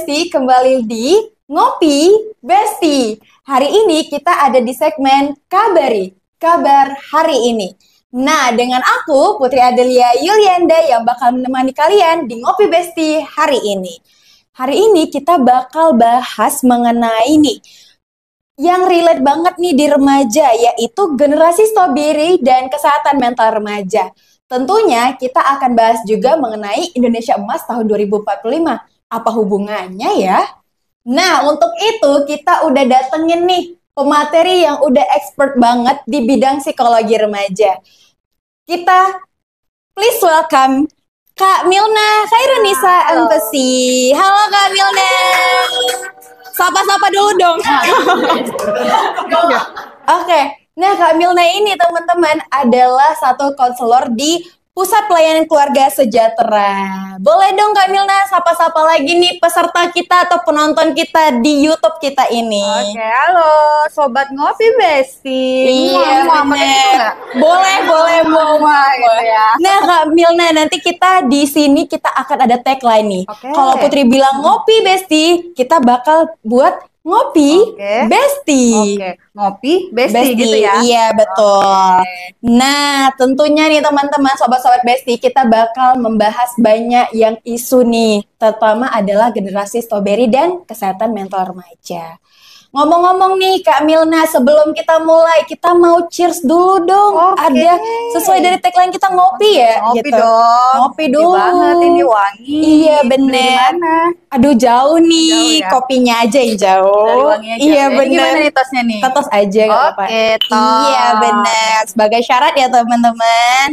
Besti, kembali di Ngopi Besti. Hari ini kita ada di segmen Kabari, kabar hari ini. Nah, dengan aku Putri Adelia Yulianda yang bakal menemani kalian di Ngopi Besti hari ini. Hari ini kita bakal bahas mengenai yang relate banget nih di remaja, yaitu generasi strawberry dan kesehatan mental remaja. Tentunya kita akan bahas juga mengenai Indonesia Emas tahun 2045. Apa hubungannya ya? Nah, untuk itu kita udah datengin nih pemateri yang udah expert banget di bidang psikologi remaja. Kita please welcome Kak Milna Khairunisa Empesi. Halo Kak Milna. Sapa-sapa dulu dong. Oke. Nah, Kak Milna ini teman-teman adalah satu konselor di Pusat Pelayanan Keluarga Sejahtera. Boleh dong Kak Milna sapa-sapa lagi nih peserta kita atau penonton kita di YouTube kita ini. Oke, halo Sobat Ngopi Besti. Iya, bener. Boleh. Gitu ya. Nah, Kak Milna, nanti kita di sini kita akan ada tagline nih. Oke. Kalau Putri bilang ngopi Besti, kita bakal buat ngopi Besti. Oke, Ngopi Besti gitu ya. Iya, betul. Nah, tentunya nih teman-teman, sobat-sobat Besti, kita bakal membahas banyak yang isu nih, terutama adalah generasi strawberry dan kesehatan mental remaja. Ngomong-ngomong nih Kak Milna, sebelum kita mulai, kita mau cheers dulu dong. Oke. Ada sesuai dari tagline kita ngopi ya? Ngopi gitu. dong. Ngopi dulu. Banget ini wangi. Iya Beli di bener. mana? Aduh jauh nih, Jauh ya? kopinya aja yang Dari jauh. wanginya jauh Iya ya. Ini bener. gimana nih tosnya nih? Tetos aja gak apa-apa. Oke, tos. Iya bener. Sebagai syarat ya teman-teman.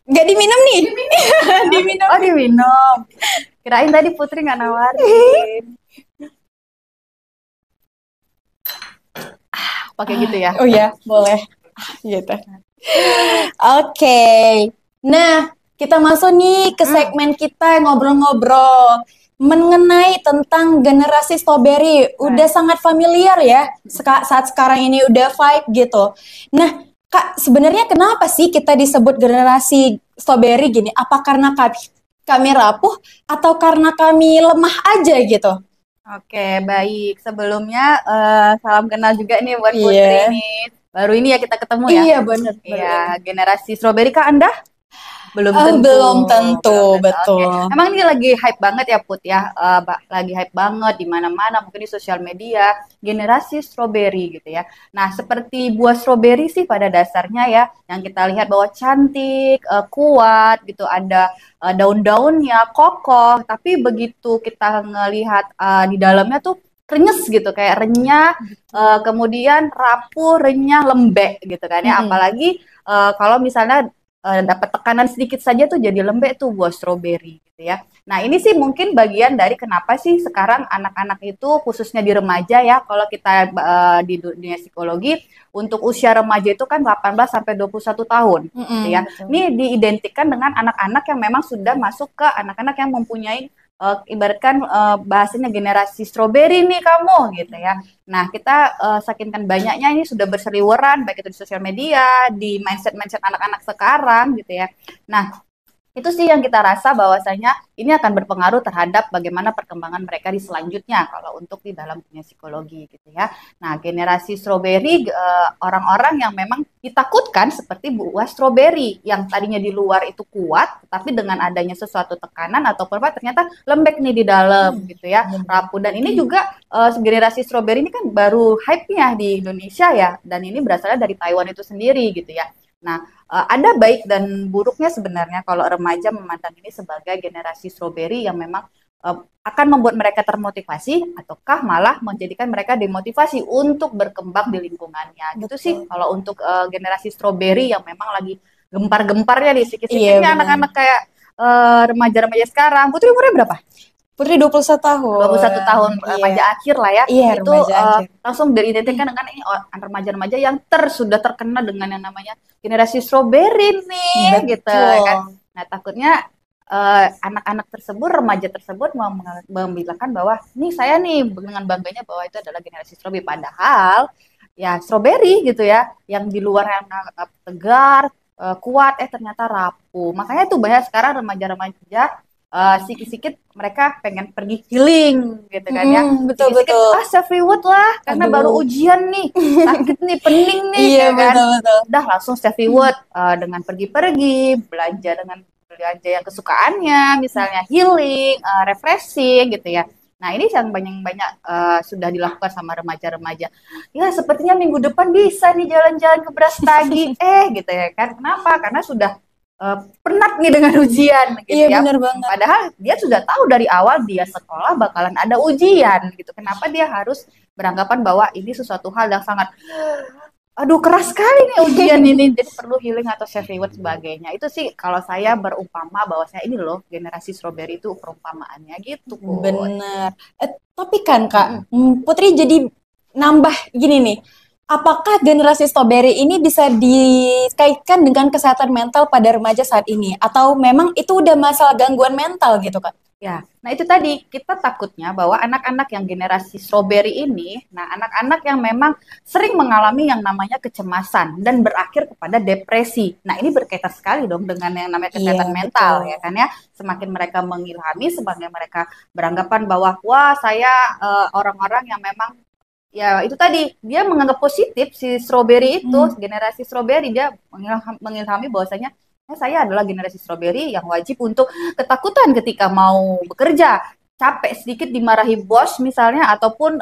Gak diminum nih? Diminum. Oh, diminum. Kirain tadi Putri nggak nawarin. Pakai gitu ya. Oh ya, boleh. Gitu. Oke. Nah, kita masuk nih ke segmen kita ngobrol-ngobrol mengenai tentang generasi strawberry. Udah sangat familiar ya saat sekarang ini udah vibe gitu. Nah, Kak, sebenarnya kenapa sih kita disebut generasi strawberry gini? Apa karena kami rapuh atau karena kami lemah aja gitu? Oke, baik. Sebelumnya salam kenal juga nih buat Iya. Putri nih. Baru ini ya kita ketemu ya. Iya, bener. Iya, generasi strawberry kah Anda? Belum Oh, tentu. belum tentu, betul. Oke. Emang ini lagi hype banget ya Put ya. Lagi hype banget di mana-mana, mungkin di sosial media, generasi strawberry gitu ya. Nah, seperti buah strawberry sih pada dasarnya ya, yang kita lihat bahwa cantik, kuat gitu, ada daun-daunnya kokoh, tapi begitu kita ngelihat di dalamnya tuh renyes gitu, kayak renyah, kemudian rapuh, renyah, lembek gitu kan ya. Apalagi kalau misalnya dapat tekanan sedikit saja tuh jadi lembek tuh buah stroberi gitu ya. Nah, ini sih mungkin bagian dari kenapa sih sekarang anak-anak itu khususnya di remaja ya, kalau kita di dunia psikologi untuk usia remaja itu kan 18 sampai 21 tahun gitu ya. Betul. Ini diidentikan dengan anak-anak yang memang sudah masuk ke anak-anak yang mempunyai ibaratkan bahasanya generasi strawberry nih kamu gitu ya. Nah, kita saking banyaknya ini sudah berseliweran baik itu di sosial media, di mindset-mindset anak-anak sekarang gitu ya. Nah, itu sih yang kita rasa bahwasanya ini akan berpengaruh terhadap bagaimana perkembangan mereka di selanjutnya kalau untuk di dalam dunia psikologi gitu ya. Nah, generasi strawberry orang-orang yang memang ditakutkan seperti buah strawberry yang tadinya di luar itu kuat, tapi dengan adanya sesuatu tekanan atau apa ternyata lembek nih di dalam gitu ya, rapuh. Dan ini juga generasi strawberry ini kan baru hype-nya di Indonesia ya, dan ini berasalnya dari Taiwan itu sendiri gitu ya. Nah, ada baik dan buruknya sebenarnya kalau remaja memandang ini sebagai generasi strawberry yang memang akan membuat mereka termotivasi ataukah malah menjadikan mereka demotivasi untuk berkembang di lingkungannya. Gitu sih kalau untuk generasi strawberry yang memang lagi gempar-gemparnya nih sikit-sikitnya anak-anak kayak remaja-remaja sekarang. Putri umurnya berapa? Putri 21 tahun. 21 tahun remaja akhir lah ya. Iya, itu akhir. langsung diidentikan dengan ini remaja-remaja yang sudah terkena dengan yang namanya generasi strawberry nih. Betul. Gitu kan. Nah, takutnya anak-anak tersebut, remaja tersebut membilangkan bahwa nih saya nih dengan bangganya bahwa itu adalah generasi strawberry, padahal ya strawberry gitu ya, yang di luar yang tegar, kuat, ternyata rapuh. Makanya tuh banyak sekarang remaja-remaja sikit-sikit mereka pengen pergi healing gitu kan ya. Betul Sikit-sikit betul. self reward lah karena baru Aduh. ujian nih, sakit nih, pening nih Iya ya kan. betul betul. Udah langsung self reward dengan pergi-pergi, belanja dengan belanja yang kesukaannya, misalnya healing, refreshing gitu ya. Nah, ini yang banyak-banyak sudah dilakukan sama remaja-remaja. Ya, sepertinya minggu depan bisa nih jalan-jalan ke Brastagi. Gitu ya kan. Kenapa? Karena sudah penat nih dengan ujian gitu Iya ya. benar banget. Padahal dia sudah tahu dari awal dia sekolah bakalan ada ujian gitu. Kenapa dia harus beranggapan bahwa ini sesuatu hal yang sangat aduh keras sekali nih ujian ini, jadi perlu healing atau self reward sebagainya. Itu sih kalau saya berumpama bahwa saya ini loh generasi strawberry itu perumpamaannya gitu Put. Bener. Tapi kan Mm-mm. Kak, Putri jadi nambah gini nih. Apakah generasi strawberry ini bisa dikaitkan dengan kesehatan mental pada remaja saat ini? Atau memang itu udah masalah gangguan mental gitu Kak? Ya, nah itu tadi kita takutnya bahwa anak-anak yang generasi strawberry ini, nah anak-anak yang memang sering mengalami yang namanya kecemasan dan berakhir kepada depresi. Nah ini berkaitan sekali dong dengan yang namanya Iya, kesehatan mental betul. ya kan ya. Semakin mereka mengilhami, semakin mereka beranggapan bahwa wah saya orang-orang yang memang ya itu tadi dia menganggap positif si strawberry itu Hmm, generasi strawberry dia mengilhami bahwasanya saya adalah generasi strawberry yang wajib untuk ketakutan ketika mau bekerja, capek sedikit dimarahi bos misalnya ataupun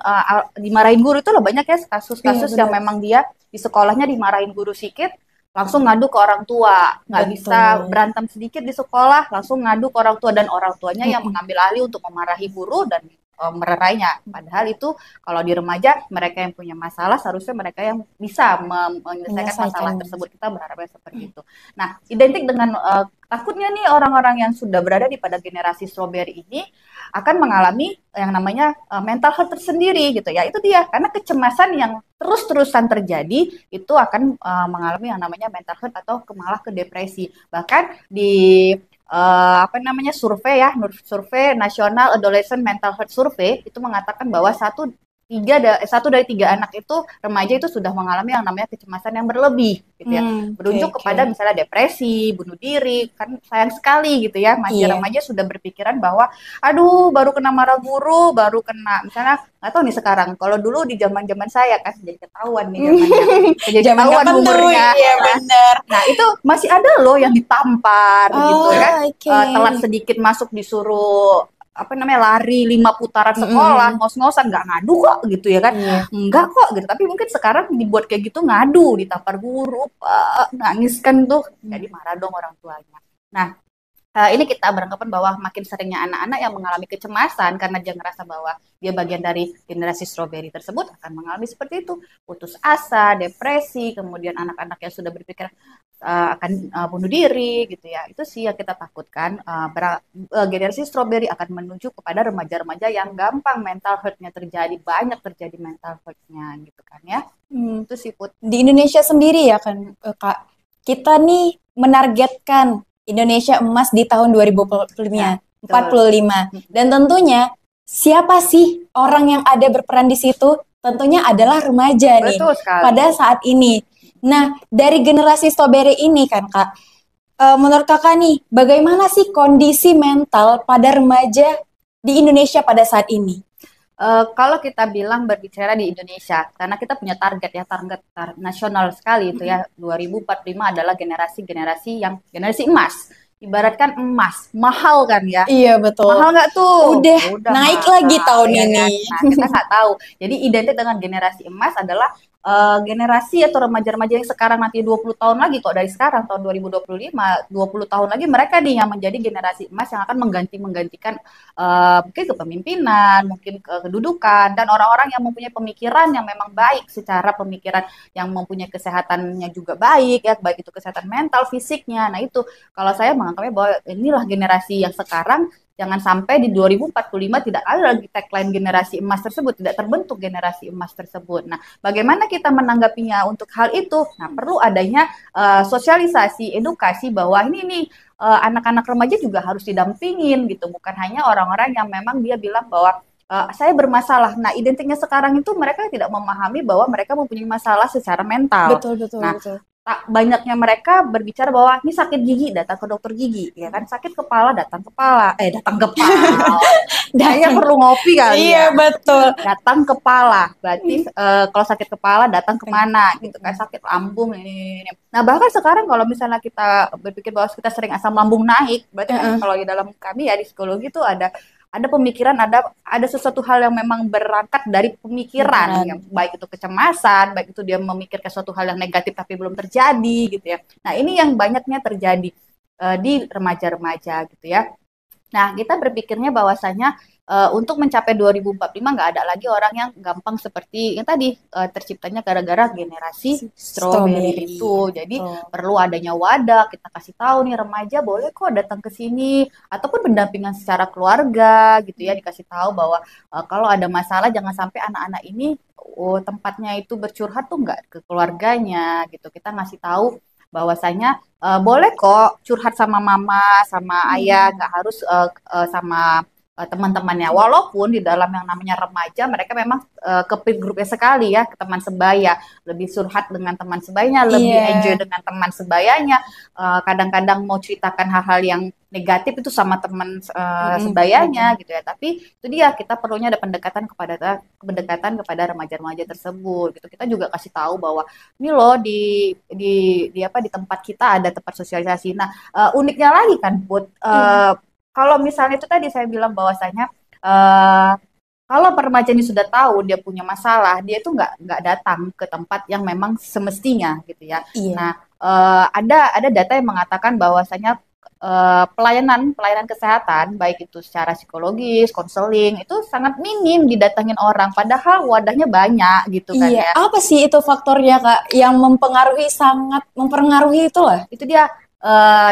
dimarahin guru itu loh banyak ya iya kasus-kasus yang benar. memang dia di sekolahnya dimarahin guru sedikit langsung ngadu ke orang tua, nggak bisa Betul. berantem sedikit di sekolah langsung ngadu ke orang tua dan orang tuanya yang Mm-mm. mengambil alih untuk memarahi guru dan mererainya. Padahal itu kalau di remaja mereka yang punya masalah seharusnya mereka yang bisa menyelesaikan masalah Menyelesaikannya. tersebut. Kita berharapnya seperti itu. Nah, identik dengan takutnya nih orang-orang yang sudah berada di pada generasi strawberry ini akan mengalami yang namanya mental health tersendiri gitu ya. Itu dia karena kecemasan yang terus-terusan terjadi itu akan mengalami yang namanya mental health atau malah ke depresi. Bahkan di apa namanya survei ya, survei nasional adolescent mental health survey itu mengatakan bahwa satu dari tiga anak itu remaja itu sudah mengalami yang namanya kecemasan yang berlebih gitu ya, Oke, berujung oke. kepada misalnya depresi, bunuh diri. Kan sayang sekali gitu ya, masih Iya. remaja sudah berpikiran bahwa aduh baru kena marah guru, baru kena misalnya nggak tahu nih sekarang. Kalau dulu di zaman-zaman saya kan jadi ketahuan nih zamannya, jadi Zaman ketahuan kapan tuh? umurnya Iya ya. benar. Nah, itu masih ada loh yang ditampar gitu ya kan. Oh, oke. Telat sedikit masuk disuruh apa namanya lari 5 putaran sekolah, Mm-mm. ngos-ngosan nggak ngadu kok gitu ya kan. Iya. Enggak kok gitu. Tapi mungkin sekarang dibuat kayak gitu ngadu, ditampar guru, Pak, nangis kan tuh. Jadi marah dong orang tuanya. Nah, ini kita beranggapan bahwa makin seringnya anak-anak yang mengalami kecemasan karena dia ngerasa bahwa dia bagian dari generasi strawberry tersebut akan mengalami seperti itu, putus asa, depresi, kemudian anak-anak yang sudah berpikir akan bunuh diri gitu ya. Itu sih yang kita takutkan generasi strawberry akan menuju kepada remaja-remaja yang gampang mental health-nya terjadi, banyak terjadi mental health-nya gitu kan ya. Hmm. Itu sih Put. Di Indonesia sendiri ya kan, Kak. Kita nih menargetkan Indonesia emas di tahun 2045. Ya, betul. Dan tentunya siapa sih orang yang ada berperan di situ? Tentunya adalah remaja nih Betul sekali. pada saat ini. Nah, dari generasi strawberry ini kan, Kak, menurut Kakak nih, bagaimana sih kondisi mental pada remaja di Indonesia pada saat ini? Kalau kita bilang berbicara di Indonesia, karena kita punya target ya, nasional sekali itu ya, 2045 adalah generasi-generasi yang generasi emas. Ibaratkan emas, mahal kan ya. Iya, betul. Mahal nggak tuh? Udah Udah naik lagi mahal, tahun ya ini. kan? Nah, kita nggak tahu. Jadi identik dengan generasi emas adalah generasi atau remaja-remaja yang sekarang nanti 20 tahun lagi kok dari sekarang tahun 2025, 20 tahun lagi mereka nih yang menjadi generasi emas yang akan menggantikan mungkin kepemimpinan, mungkin kedudukan dan orang-orang yang mempunyai pemikiran yang memang baik secara pemikiran yang mempunyai kesehatannya juga baik ya, baik itu kesehatan mental, fisiknya. Nah, itu kalau saya menganggapnya bahwa inilah generasi yang sekarang jangan sampai di 2045 tidak ada lagi tagline generasi emas tersebut, tidak terbentuk generasi emas tersebut. Nah, bagaimana kita menanggapinya untuk hal itu? Nah, perlu adanya sosialisasi, edukasi bahwa ini nih anak-anak remaja juga harus didampingin gitu, bukan hanya orang-orang yang memang dia bilang bahwa saya bermasalah. Nah, identiknya sekarang itu mereka tidak memahami bahwa mereka mempunyai masalah secara mental. Betul, betul, Nah, betul. banyaknya mereka berbicara bahwa ini sakit gigi datang ke dokter gigi, ya kan, sakit kepala datang kepala. Kayaknya perlu ngopi kali Iya, ya. betul. Datang kepala, berarti kalau sakit kepala datang kemana gitu kan, sakit lambung ini. Nah bahkan sekarang kalau misalnya kita berpikir bahwa kita sering asam lambung naik, berarti kan kalau di dalam kami ya di psikologi itu ada pemikiran, ada sesuatu hal yang memang berangkat dari pemikiran, yang baik itu kecemasan, baik itu dia memikirkan suatu hal yang negatif tapi belum terjadi gitu ya. Nah ini yang banyaknya terjadi di remaja-remaja gitu ya. Nah, kita berpikirnya bahwasanya untuk mencapai 2045 nggak ada lagi orang yang gampang seperti yang tadi terciptanya gara-gara generasi strawberry itu. Jadi perlu adanya wadah, kita kasih tahu nih remaja boleh kok datang ke sini ataupun pendampingan secara keluarga gitu ya, dikasih tahu bahwa kalau ada masalah jangan sampai anak-anak ini tempatnya itu bercurhat tuh nggak ke keluarganya gitu. Kita ngasih tahu bahwasanya boleh kok curhat sama mama, sama ayah, nggak harus sama teman-temannya. Walaupun di dalam yang namanya remaja, mereka memang ke peer groupnya sekali ya, ke teman sebaya. Lebih curhat dengan teman sebayanya, lebih enjoy dengan teman sebayanya. Kadang-kadang mau ceritakan hal-hal yang negatif itu sama teman sebayanya gitu ya. Tapi itu dia, kita perlunya ada pendekatan kepada remaja-remaja tersebut gitu. Kita juga kasih tahu bahwa ini loh di tempat kita ada tempat sosialisasi. Nah, uniknya lagi kan Put, kalau misalnya itu tadi saya bilang bahwasanya kalau remaja ini sudah tahu dia punya masalah, dia itu nggak datang ke tempat yang memang semestinya gitu ya. Nah, ada data yang mengatakan bahwasanya pelayanan kesehatan baik itu secara psikologis, konseling itu sangat minim didatangin orang, padahal wadahnya banyak gitu kan ya. Apa sih itu faktornya Kak yang sangat mempengaruhi itu lah? Itu dia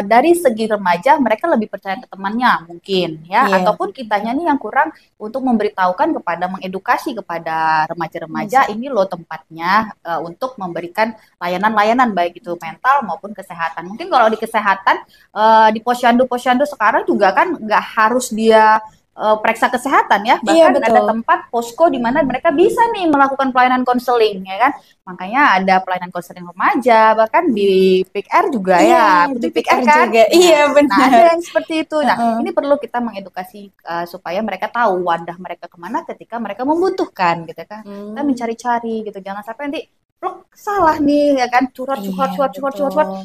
dari segi remaja mereka lebih percaya ke temannya mungkin ya, ataupun kitanya nih yang kurang untuk memberitahukan mengedukasi kepada remaja-remaja ini loh tempatnya untuk memberikan layanan-layanan baik itu mental maupun kesehatan. Mungkin kalau di kesehatan di posyandu sekarang juga kan nggak harus dia periksa kesehatan ya, bahkan ada tempat posko di mana mereka bisa nih melakukan pelayanan konseling ya kan. Makanya ada pelayanan konseling remaja, bahkan di PIK-R juga ya, di PIK-R kan juga. Iya benar. Nah ada yang seperti itu. Nah ini perlu kita mengedukasi supaya mereka tahu wadah mereka kemana ketika mereka membutuhkan gitu kan. Kita mencari-cari gitu, jangan sampai nanti salah nih ya kan, curhat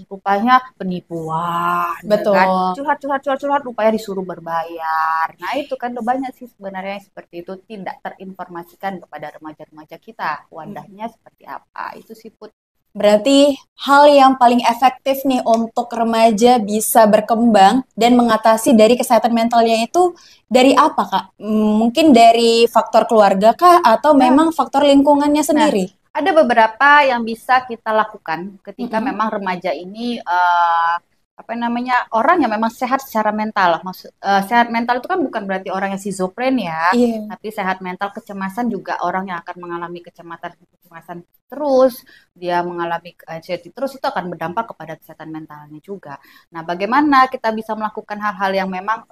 rupanya penipuan. Betul. Ya kan? Curhat rupanya disuruh berbayar. Nah itu kan banyak sih sebenarnya seperti itu, tidak terinformasikan kepada remaja-remaja kita wadahnya seperti apa. Itu sih Put. Berarti hal yang paling efektif nih untuk remaja bisa berkembang dan mengatasi dari kesehatan mentalnya itu dari apa Kak? Mungkin dari faktor keluarga kah atau memang faktor lingkungannya sendiri? Ada beberapa yang bisa kita lakukan ketika memang remaja ini orang yang memang sehat secara mental. Sehat mental itu kan bukan berarti orang yang schizofren ya, tapi sehat mental, kecemasan juga orang yang akan mengalami kecemasan terus, dia mengalami anxiety terus, itu akan berdampak kepada kesehatan mentalnya juga. Nah, bagaimana kita bisa melakukan hal-hal yang memang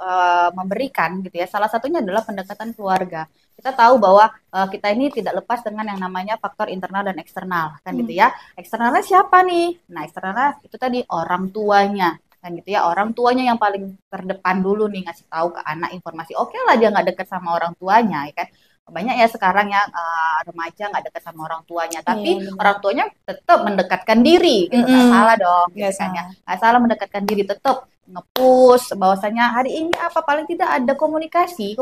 memberikan gitu ya? Salah satunya adalah pendekatan keluarga. Kita tahu bahwa kita ini tidak lepas dengan yang namanya faktor internal dan eksternal kan gitu ya. Eksternalnya siapa nih? Nah, eksternalnya itu tadi orang tuanya kan gitu ya. Orang tuanya yang paling terdepan dulu nih ngasih tahu ke anak informasi. Oke lah dia nggak dekat sama orang tuanya ya kan. Banyak ya sekarang yang remaja nggak dekat sama orang tuanya, tapi orang tuanya tetap mendekatkan diri gitu. Nggak salah dong gitu kan ya. Nggak salah mendekatkan diri, tetap nge-push bahwasanya hari ini apa, paling tidak ada komunikasi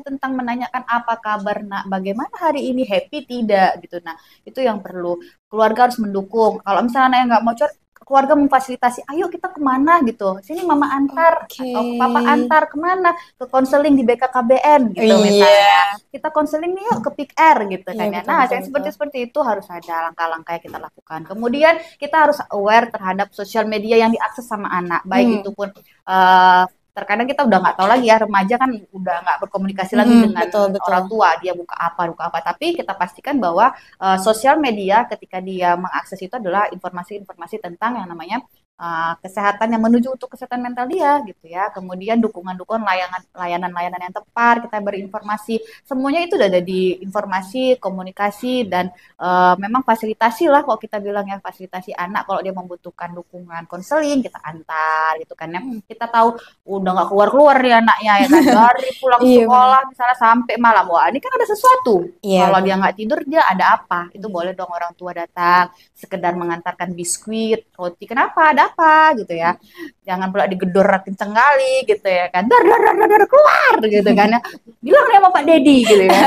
tentang menanyakan apa kabar nak, bagaimana hari ini, happy tidak gitu. Nah itu yang perlu, keluarga harus mendukung. Kalau misalnya yang nggak mau curhat, keluarga memfasilitasi, ayo kita kemana gitu, sini mama antar atau papa antar kemana, ke konseling di BKKBN gitu misalnya, kita konseling nih yuk ke PIK-R gitu kan ya. Nah yang seperti itu harus ada langkah-langkah yang kita lakukan. Kemudian kita harus aware terhadap sosial media yang diakses sama anak, baik itu pun terkadang kita udah nggak tahu lagi ya, remaja kan udah nggak berkomunikasi lagi dengan orang tua, dia buka apa, tapi kita pastikan bahwa sosial media ketika dia mengakses itu adalah informasi-informasi tentang yang namanya kesehatan yang menuju untuk kesehatan mental dia gitu ya. Kemudian dukungan-dukungan layanan-layanan yang tepat, kita berinformasi. Semuanya itu udah ada di informasi, komunikasi dan memang fasilitasi lah kalau kita bilang ya, fasilitasi anak kalau dia membutuhkan dukungan konseling kita antar gitu kan ya. Kita tahu udah nggak keluar-keluar nih anaknya ya kan, dari pulang Iya, sekolah misalnya sampai malam, wah ini kan ada sesuatu. Iya, Kalau dia nggak tidur, dia ada apa? Itu boleh dong orang tua datang, sekedar mengantarkan biskuit, roti. Kenapa? Ada apa? Gitu ya. Jangan pula digedor kenceng kali gitu ya kan. Dar, keluar gitu kan ya. Bilang nih sama Pak Dedi gitu ya.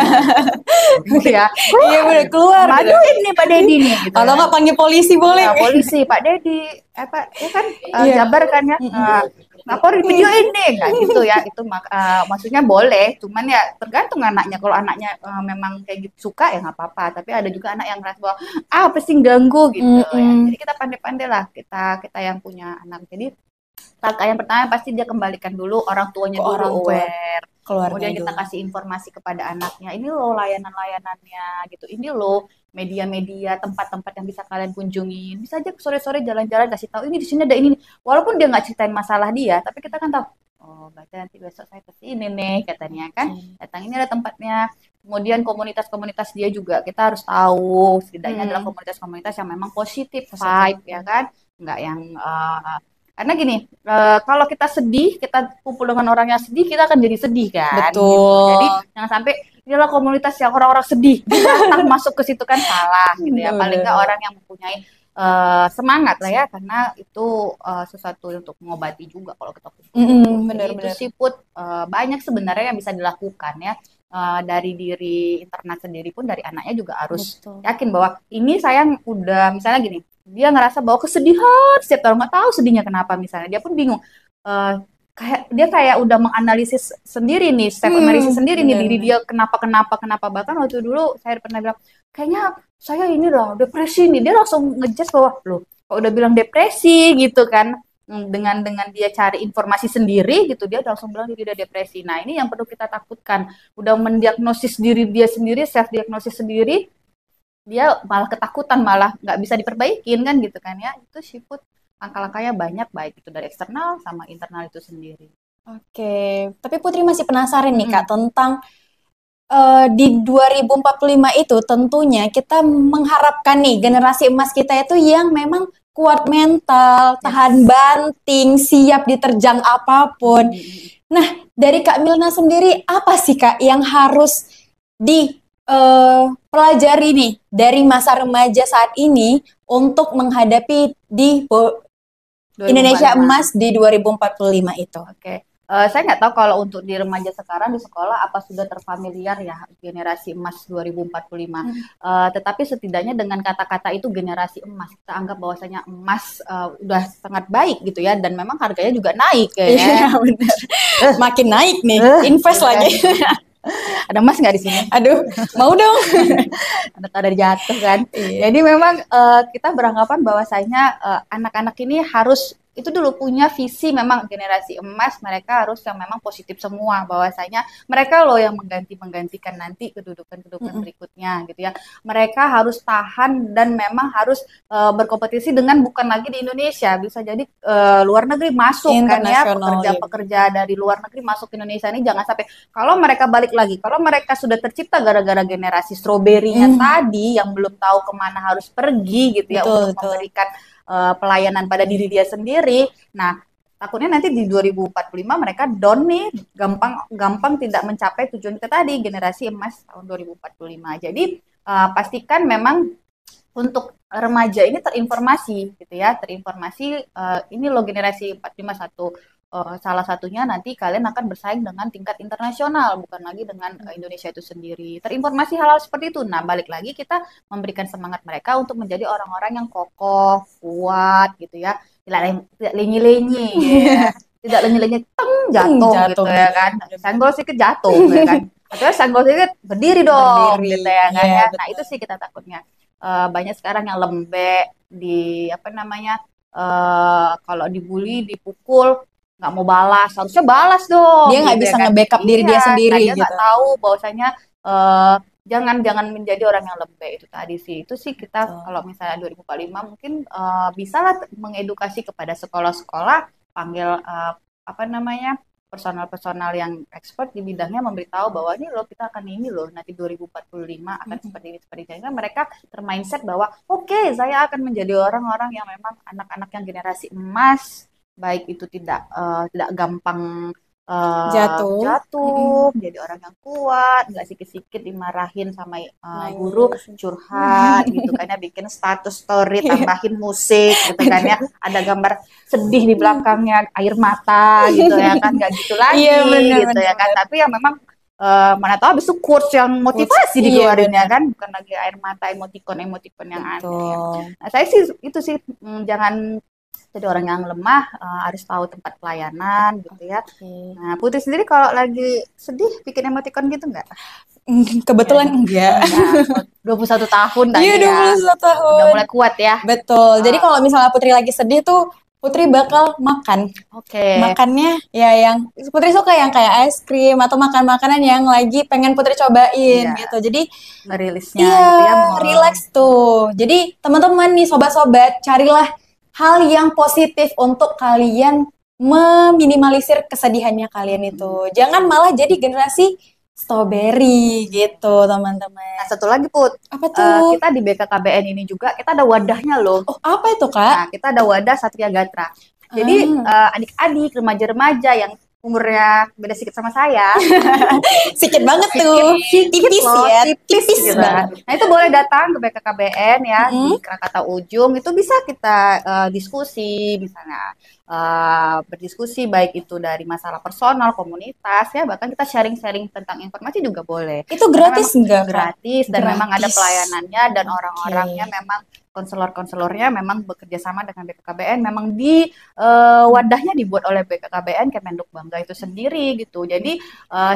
Gitu ya. Iya bener keluar. Maduin nih Pak Dedi nih gitu. Kalau nggak panggil polisi boleh. Ya, polisi, Pak Dedi, apa ya kan Iya. Jabar kan ya. Ngapa di video ini nggak gitu ya, itu maksudnya boleh, cuman ya tergantung anaknya. Kalau anaknya memang kayak gitu suka ya nggak apa-apa, tapi ada juga anak yang ngerasa bahwa apa sih ganggu gitu ya. Jadi kita pandai-pandai lah, kita yang punya anak. Jadi langkah yang pertama pasti dia kembalikan dulu orang tuanya dulu orang tua. aware. Keluarga Kemudian kita dulu. kasih informasi kepada anaknya, ini loh layanan-layanannya gitu, ini loh media-media, tempat-tempat yang bisa kalian kunjungi. Bisa aja sore-sore jalan-jalan kasih tahu ini di sini ada ini. Walaupun dia nggak ceritain masalah dia, tapi kita kan tahu. Oh, berarti nanti besok saya ke sini nih katanya kan. Datang ini ada tempatnya. Kemudian komunitas-komunitas dia juga kita harus tahu. Setidaknya adalah komunitas-komunitas yang memang positif vibe ya kan. Nggak yang karena gini, kalau kita sedih, kita kumpul dengan orang yang sedih, kita akan jadi sedih kan. Betul. Gitu. Jadi jangan sampai inilah komunitas yang orang-orang sedih, datang masuk ke situ kan salah gitu ya. Paling nggak orang yang mempunyai semangat lah ya, karena itu sesuatu untuk mengobati juga kalau kita kumpul. Jadi itu sih Put, banyak sebenarnya yang bisa dilakukan ya. Dari diri internet sendiri pun, dari anaknya juga harus yakin bahwa ini sayang udah misalnya gini, dia ngerasa bahwa kesedihan setiap tahun, nggak tahu sedihnya kenapa, misalnya dia pun bingung, kayak udah menganalisis sendiri nih, self analysis sendiri nih diri dia kenapa, bahkan waktu dulu saya pernah bilang kayaknya saya ini loh depresi nih, dia langsung ngejudge bahwa loh kok udah bilang depresi gitu kan, dengan dia cari informasi sendiri gitu, dia langsung bilang diri dia depresi. Nah ini yang perlu kita takutkan, udah mendiagnosis diri dia sendiri, self diagnosis sendiri, dia malah ketakutan, malah nggak bisa diperbaikin kan gitu kan ya. Itu siput langkah-langkahnya banyak, baik itu dari eksternal sama internal itu sendiri. Oke, tapi Putri masih penasaran nih Kak tentang di 2045 itu tentunya kita mengharapkan nih generasi emas kita itu yang memang kuat mental, tahan banting, siap diterjang apapun. Nah, dari Kak Milna sendiri apa sih Kak yang harus pelajari nih dari masa remaja saat ini untuk menghadapi di Indonesia Emas di 2045 itu? Oke. Saya nggak tahu kalau untuk di remaja sekarang di sekolah apa sudah terfamiliar ya generasi emas 2045. Tetapi setidaknya dengan kata-kata itu generasi emas, kita anggap bahwasanya emas udah sangat baik gitu ya, dan memang harganya juga naik ya. Iya benar. Makin naik nih, invest lagi. Ada emas nggak di sini? Aduh, mau dong. Ada jatuh kan. Jadi memang kita beranggapan bahwasanya anak-anak ini harus itu dulu punya visi, memang generasi emas mereka harus yang memang positif semua, bahwasanya mereka loh yang menggantikan nanti kedudukan berikutnya gitu ya. Mereka harus tahan dan memang harus berkompetisi dengan bukan lagi di Indonesia, bisa jadi luar negeri masuk kan ya, pekerja-pekerja dari luar negeri masuk ke Indonesia ini. Jangan sampai kalau mereka balik lagi, kalau mereka sudah tercipta gara-gara generasi stroberinya tadi yang belum tahu kemana harus pergi gitu ya, untuk memberikan pelayanan pada diri dia sendiri. Nah, takutnya nanti di 2045 mereka down nih, gampang tidak mencapai tujuan kita tadi, generasi emas tahun 2045. Jadi pastikan memang untuk remaja ini terinformasi gitu ya, ini loh generasi 451. Salah satunya nanti kalian akan bersaing dengan tingkat internasional, bukan lagi dengan Indonesia itu sendiri. Terinformasi hal-hal seperti itu. Nah, balik lagi kita memberikan semangat mereka untuk menjadi orang-orang yang kokoh, kuat gitu ya. Tidak lenyi-lenyi ya. Tidak lenyi-lenyi jatuh gitu ya kan. Sanggol sedikit jatuh ya kan. Atau sanggol sedikit berdiri dong gitu ya kan ya. Nah, itu sih kita takutnya. Banyak sekarang yang lembek kalau dibully, dipukul, nggak mau balas, harusnya balas dong. Dia nggak bisa nge-backup diri dia sendiri dia gitu. Nggak tahu bahwasanya jangan menjadi orang yang lembek itu tadi sih. Itu sih kita Betul. kalau misalnya 2045 mungkin bisa lah mengedukasi kepada sekolah-sekolah, panggil apa namanya personal-personal yang expert di bidangnya memberitahu bahwa ini loh kita akan ini loh nanti 2045 akan seperti ini seperti ini. Sehingga mereka termindset bahwa oke, saya akan menjadi orang-orang yang memang anak-anak yang generasi emas, baik itu tidak gampang Jatuh. jatuh, jadi orang yang kuat, nggak sikit-sikit dimarahin sama guru, Nangis. curhat gitu kan ya, bikin status story, tambahin musik gitu kan ya, ada gambar sedih di belakangnya, air mata gitu ya kan, nggak gitu lagi Iya, benar gitu ya kan, benar. tapi yang memang mana tahu habis itu quotes yang motivasi Iya, dikeluarin ya benar. kan, bukan lagi air mata, emoticon yang aneh ya. Betul. Nah, saya sih itu sih jangan jadi orang yang lemah, harus tahu tempat pelayanan gitu ya. Oke. Nah, Putri sendiri kalau lagi sedih bikin emoticon gitu nggak? Kebetulan Ya, enggak. enggak. 21 tahun Iya, tadi ya. 21 Udah tahun. mulai kuat ya. Betul. Jadi kalau misalnya Putri lagi sedih tuh, Putri bakal makan. Oke. Makannya ya yang Putri suka yang kayak es krim atau makan makanan yang lagi pengen Putri cobain Iya, gitu. Jadi ngerilisnya iya, gitu ya. relax tuh. Jadi teman-teman nih sobat-sobat, carilah hal yang positif untuk kalian meminimalisir kesedihannya kalian itu. Jangan malah jadi generasi strawberry gitu, teman-teman. Nah, satu lagi Put, Apa tuh? kita di BKKBN ini juga kita ada wadahnya loh. Oh, apa itu, Kak? Nah, kita ada wadah Satria Gatra. Jadi adik-adik, remaja-remaja yang umurnya beda sedikit sama saya, Sikit banget tuh. Tipis loh, ya, tipis tipis gitu. banget. Nah, itu boleh datang ke BKKBN ya Mm-mm. di Krakatau Ujung. Itu bisa kita diskusi, misalnya berdiskusi baik itu dari masalah personal, komunitas ya, bahkan kita sharing-sharing tentang informasi juga boleh. Itu Karena gratis memang enggak, Kak? gratis dan memang ada Gratis. pelayanannya dan Oke. orang-orangnya memang konselor-konselornya memang bekerja sama dengan BKKBN, memang di wadahnya dibuat oleh BKKBN Kemenduk Bangga itu sendiri gitu. Jadi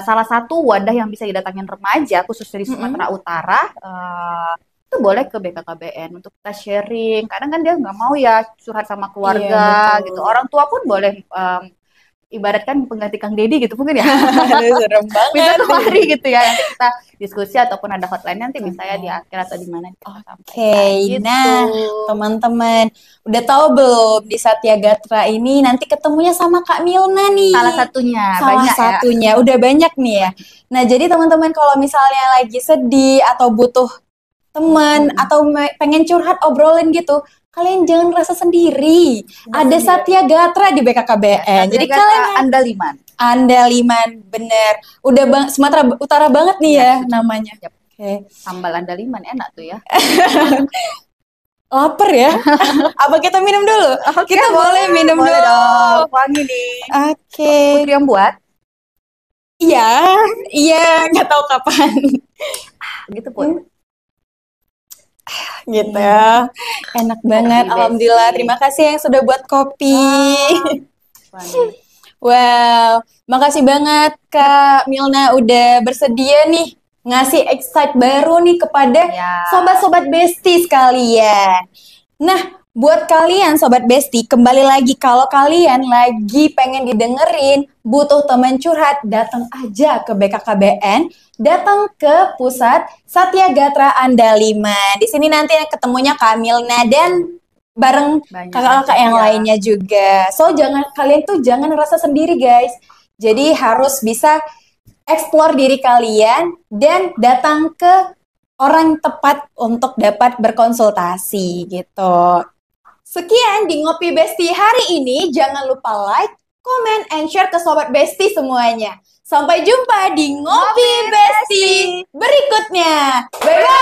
salah satu wadah yang bisa didatangin remaja khususnya di Sumatera Utara itu boleh ke BKKBN untuk kita sharing. Kadang kan dia nggak mau ya curhat sama Iya, keluarga betul. gitu. Orang tua pun boleh ibaratkan pengganti Kang Deddy gitu mungkin ya. Aduh, serem Bisa banget. kemari gitu ya. Nanti kita diskusi ataupun ada hotline nanti bisa ya di akhir atau di mana kita Oke, sampaikan gitu. nah teman-teman udah tahu belum di Satya Gatra ini nanti ketemunya sama Kak Milna nih. Salah satunya Salah banyak ya. satunya, udah banyak nih ya. Nah, jadi teman-teman kalau misalnya lagi sedih atau butuh teman atau pengen curhat obrolan gitu, kalian jangan rasa sendiri. Ada Satya Gatra di BKKBN. Jadi kalian Andaliman. Andaliman, bener. Udah Sumatera Utara banget nih ya namanya. Yap. Oke. Sambal Andaliman enak tuh ya. Lapar ya? Apa kita minum dulu? Kita boleh minum boleh dulu. Dong. Wangi nih. Oke. Putri yang buat? Iya, nggak tahu kapan. Gitu Put. Gitu ya. Enak banget. Kopi Alhamdulillah. Besti. Terima kasih yang sudah buat kopi. Wangi. Wow, makasih banget Kak Milna udah bersedia nih ngasih insight baru nih kepada Ya. sobat-sobat Besti sekalian. Nah, buat kalian sobat Besti, kembali lagi kalau kalian lagi pengen didengerin, butuh teman curhat, datang aja ke BKKBN, datang ke pusat Satya Gatra Andaliman. Di sini nanti ketemunya Kak Milna dan bareng Banyak kakak-kakak aja yang ya. lainnya juga. So kalian tuh jangan rasa sendiri guys. Jadi harus bisa explore diri kalian dan datang ke orang tepat untuk dapat berkonsultasi gitu. Sekian di Ngopi Besti hari ini. Jangan lupa like, comment, and share ke Sobat Besti semuanya. Sampai jumpa di Ngopi Besti berikutnya. Bye-bye!